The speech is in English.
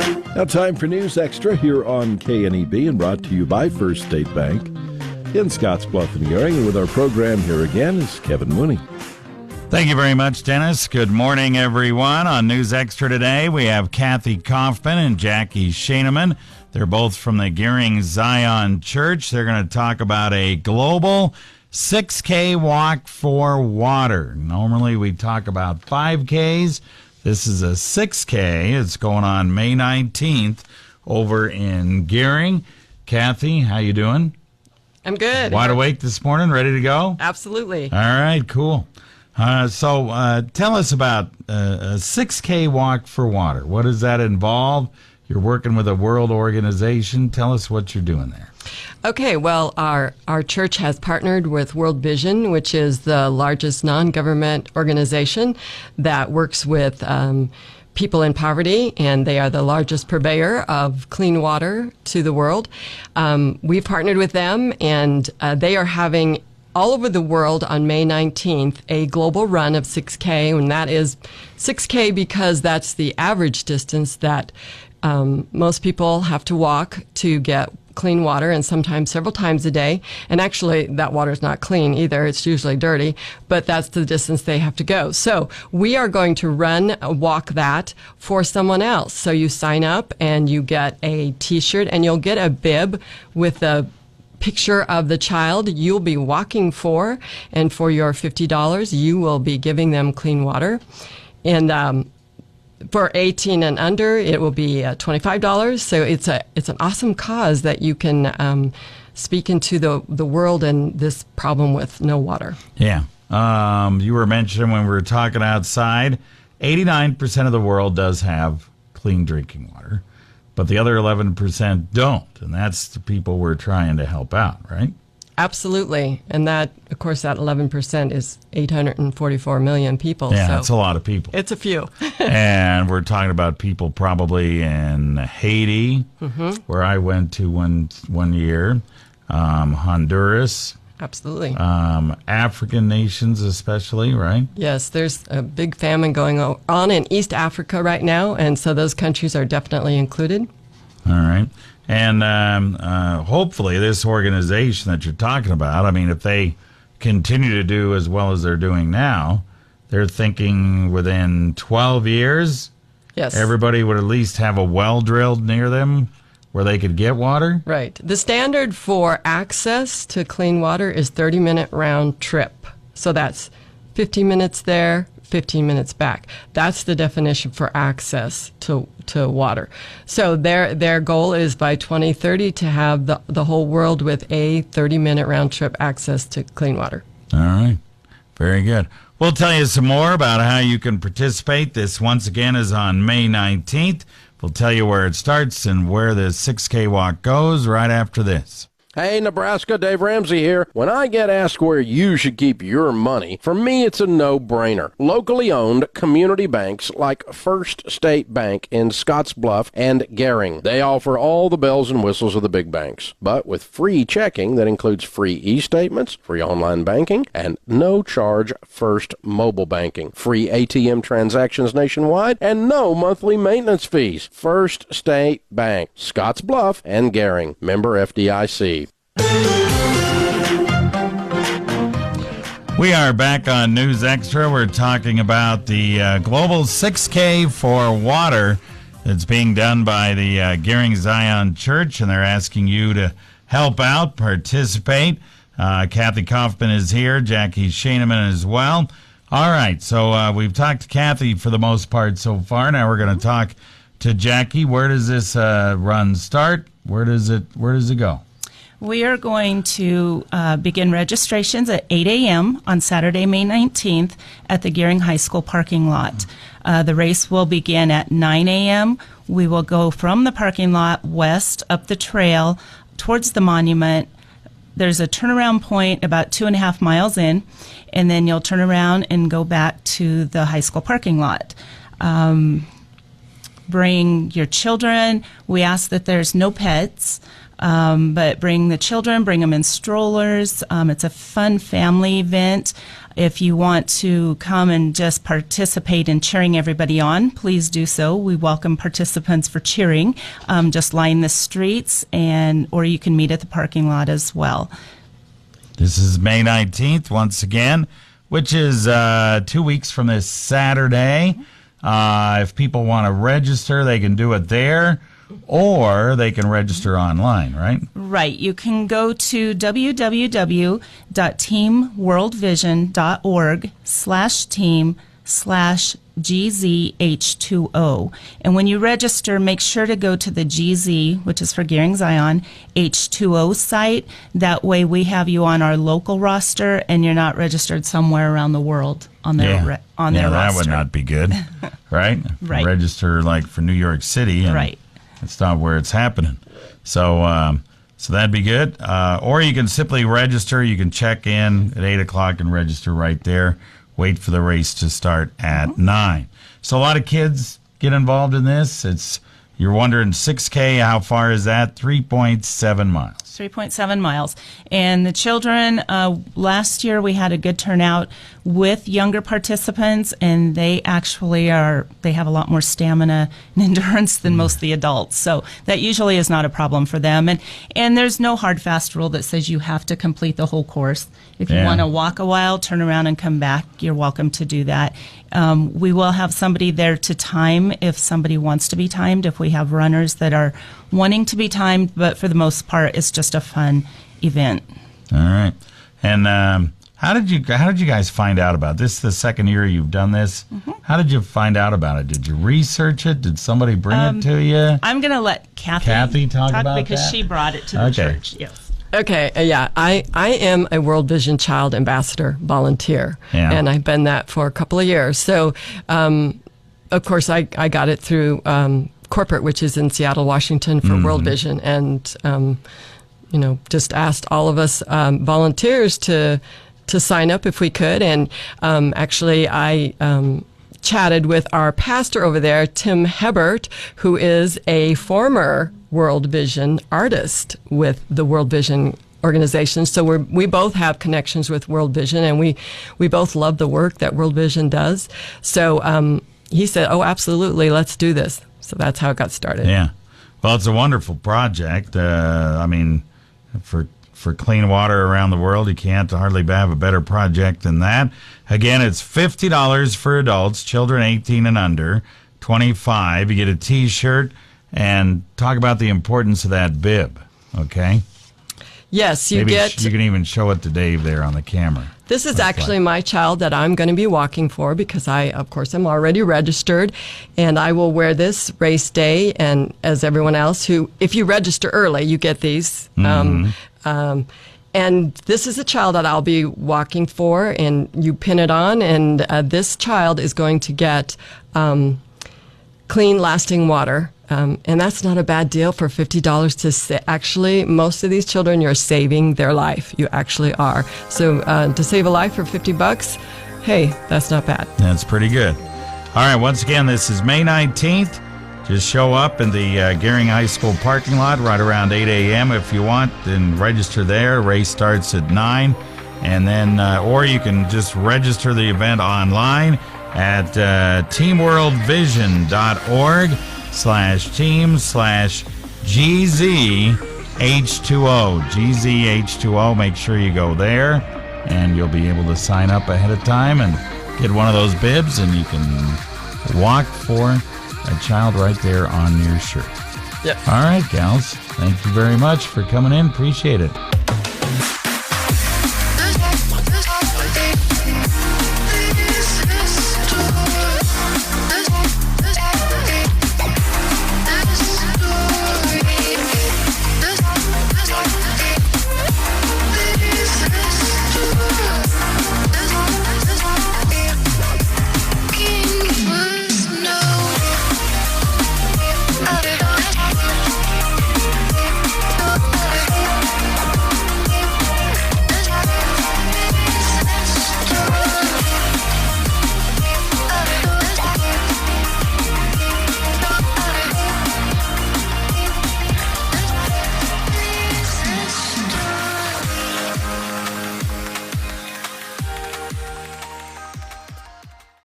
Now time for News Extra here on KNEB and brought to you by First State Bank in Scottsbluff and Gering. And with our program here again is Kevin Mooney. Thank you very much, Dennis. Good morning, everyone. On News Extra today, we have Cathy Kaufman and Jackie Schaneman. They're both from the Gering Zion Church. They're going to talk about a global 6K walk for water. Normally, we talk about 5Ks. This is a 6K. It's going on May 19th over in Gering. Cathy, how you doing? I'm good. Wide awake this morning, ready to go? Absolutely. All right, cool. So tell us about a 6K walk for water. What does that involve? You're working with a world organization. Tell us what you're doing there. Okay, well, our church has partnered with World Vision, which is the largest non-government organization that works with people in poverty, and they are the largest purveyor of clean water to the world. We've partnered with them, and they are having all over the world on May 19th a global run of 6K, and that is 6K because that's the average distance that most people have to walk to get clean water, and sometimes several times a day. And actually, that water is not clean either. It's usually dirty, but that's the distance they have to go. So we are going to walk that for someone else. So you sign up and you get a T-shirt and you'll get a bib with a picture of the child you'll be walking for, and for your $50, you will be giving them clean water. And for 18 and under, it will be $25. So it's an awesome cause that you can speak into the world and this problem with no water. Yeah. You were mentioning when we were talking outside, 89% of the world does have clean drinking water, but the other 11% don't. And that's the people we're trying to help out, right? Absolutely. And that, of course, that 11% is 844 million people. Yeah, so that's a lot of people. It's a few. And we're talking about people probably in Haiti, where I went to one year, Honduras. Absolutely. African nations especially, right? Yes, there's a big famine going on in East Africa right now, and so those countries are definitely included. All right. And hopefully this organization that you're talking about, I mean, if they continue to do as well as they're doing now, they're thinking within 12 years, yes, everybody would at least have a well drilled near them where they could get water? Right. The standard for access to clean water is 30-minute round trip. So that's 15 minutes there, 15 minutes back. That's the definition for access to water. So their goal is by 2030 to have the whole world with a 30-minute round trip access to clean water. All right. Very good. We'll tell you some more about how you can participate. This, once again, is on May 19th. We'll tell you where it starts and where the 6K walk goes right after this. Hey, Nebraska, Dave Ramsey here. When I get asked where you should keep your money, for me it's a no-brainer. Locally owned community banks like First State Bank in Scottsbluff and Gering. They offer all the bells and whistles of the big banks, but with free checking that includes free e-statements, free online banking, and no-charge First mobile banking, free ATM transactions nationwide, and no monthly maintenance fees. First State Bank, Scottsbluff and Gering. Member FDIC. We are back on News Extra. We're talking about the global 6K for water that's being done by the Gering Zion Church, and they're asking you to help out, participate. Cathy Kaufman is here, Jackie Schaneman as well. All right, so we've talked to Cathy for the most part so far. Now we're going to talk to Jackie. Where does this run start? Where does it go? We are going to begin registrations at 8 a.m. on Saturday, May 19th at the Gering High School parking lot. The race will begin at 9 a.m. We will go from the parking lot west up the trail towards the monument. There's a turnaround point about 2.5 miles in, and then you'll turn around and go back to the high school parking lot. Bring your children. We ask that there's no pets. But bring the children, bring them in strollers. It's a fun family event. If you want to come and just participate in cheering everybody on, please do so. We welcome participants for cheering. Just line the streets, or you can meet at the parking lot as well. This is May 19th, once again, which is 2 weeks from this Saturday. If people want to register, they can do it there, or they can register online, right? Right. You can go to www.teamworldvision.org/team/GZH20. And when you register, make sure to go to the GZ, which is for Gering Zion, H2O site. That way we have you on our local roster and you're not registered somewhere around the world on their roster. That would not be good, right? Right. Register like for New York City. And right. It's not where it's happening. So that'd be good. Or you can simply register. You can check in at 8 o'clock and register right there. Wait for the race to start at 9. So a lot of kids get involved in this. You're wondering 6K, how far is that? 3.7 miles. 3.7 miles. And the children, last year we had a good turnout with younger participants, and they actually they have a lot more stamina and endurance than most of the adults. So that usually is not a problem for them. And there's no hard, fast rule that says you have to complete the whole course. If you want to walk a while, turn around and come back, you're welcome to do that. We will have somebody there to time if somebody wants to be timed, if we have runners that are wanting to be timed, but for the most part, it's just a fun event. All right. And how did you guys find out about this? This is the second year you've done this. Mm-hmm. How did you find out about it? Did you research it? Did somebody bring it to you? I'm going to let Cathy talk about because that? she brought it to the church. Yes. Okay, yeah, I am a World Vision Child Ambassador volunteer, and I've been that for a couple of years. So, of course, I got it through corporate, which is in Seattle, Washington, for World Vision, and just asked all of us volunteers to sign up if we could. And actually, I chatted with our pastor over there, Tim Hebert, who is a former World Vision artist with the World Vision organization. So we both have connections with World Vision, and we both love the work that World Vision does. So he said, "Oh, absolutely, let's do this." So that's how it got started. Yeah. Well, it's a wonderful project. I mean, for clean water around the world, you can't hardly have a better project than that. Again, it's $50 for adults, children 18 and under, 25. You get a T-shirt, and talk about the importance of that bib, okay? Yes, you can even show it to Dave there on the camera. This is actually my child that I'm going to be walking for, because I, of course, am already registered, and I will wear this race day, and as everyone else who, if you register early, you get these. And this is a child that I'll be walking for, and you pin it on, and this child is going to get clean, lasting water. And that's not a bad deal for $50 to actually, most of these children, you're saving their life. You actually are. So to save a life for $50, hey, that's not bad. That's pretty good. All right, once again, this is May 19th. Just show up in the Gering High School parking lot right around 8 a.m. if you want, and register there. Race starts at 9. And then, or you can just register the event online at teamworldvision.org/team/GZH20. GZH20. Make sure you go there, and you'll be able to sign up ahead of time and get one of those bibs, and you can walk for a child right there on your shirt. Yep. All right, gals. Thank you very much for coming in. Appreciate it.